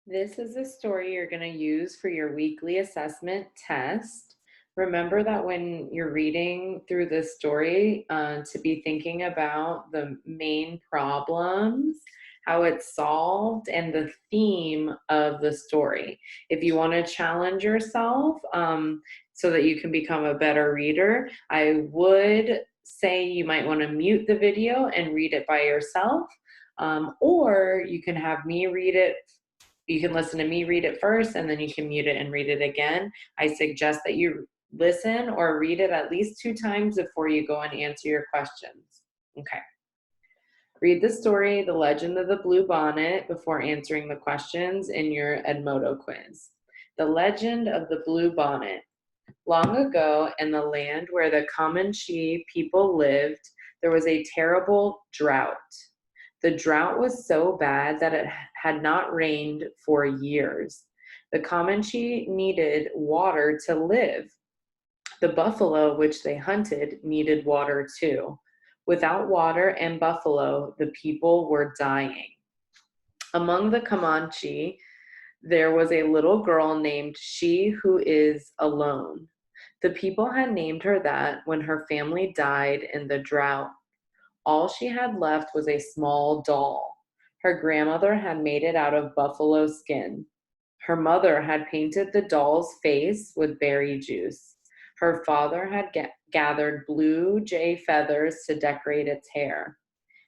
This is a story you're going to use for your weekly assessment test. Remember that when you're reading through this story, to be thinking about the main problems, how it's solved, and the theme of the story. If you want to challenge yourself so that you can become a better reader, I would say you might want to mute the video and read it by yourself. Or you can have me read it. You can listen to me read it first and then you can mute it and read it again. I suggest that you listen or read it at least 2 times before you go and answer your questions. Okay. Read the story, The Legend of the Blue Bonnet, before answering the questions in your Edmodo quiz. The Legend of the Blue Bonnet. Long ago, in the land where the Comanche people lived, there was a terrible drought. The drought was so bad that it had not rained for years. The Comanche needed water to live. The buffalo, which they hunted, needed water too. Without water and buffalo, the people were dying. Among the Comanche, there was a little girl named She Who Is Alone. The people had named her that when her family died in the drought. All she had left was a small doll. Her grandmother had made it out of buffalo skin. Her mother had painted the doll's face with berry juice. Her father had gathered blue jay feathers to decorate its hair.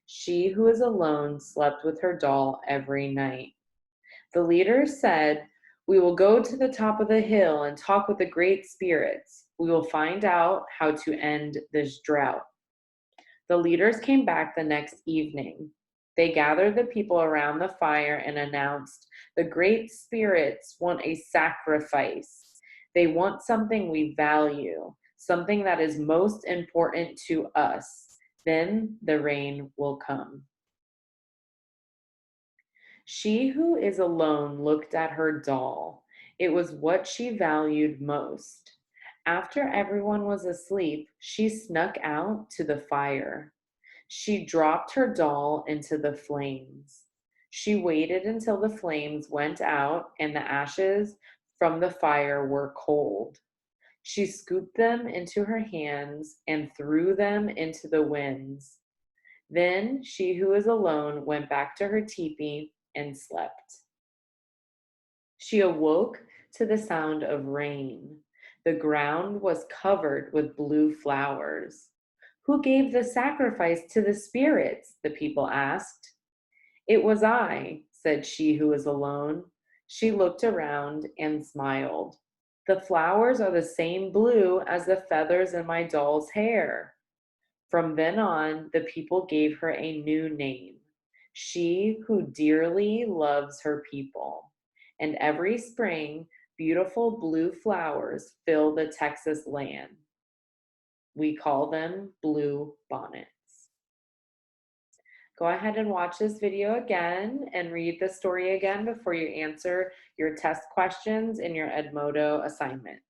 She who was alone slept with her doll every night. The leaders said, "We will go to the top of the hill and talk with the great spirits. We will find out how to end this drought." The leaders came back the next evening. They gathered the people around the fire and announced, "The great spirits want a sacrifice. They want something we value, something that is most important to us. Then the rain will come." She who is alone looked at her doll. It was what she valued most. After everyone was asleep, she snuck out to the fire. She dropped her doll into the flames. She waited until the flames went out and the ashes from the fire were cold. She scooped them into her hands and threw them into the winds. Then she who was alone went back to her teepee and slept. She awoke to the sound of rain. The ground was covered with blue flowers. "Who gave the sacrifice to the spirits?" the people asked. "It was I," said she who was alone. She looked around and smiled. "The flowers are the same blue as the feathers in my doll's hair." From then on, the people gave her a new name, She Who Dearly Loves Her People. And every spring, beautiful blue flowers fill the Texas land. We call them blue bonnets. Go ahead and watch this video again and read the story again before you answer your test questions in your Edmodo assignment.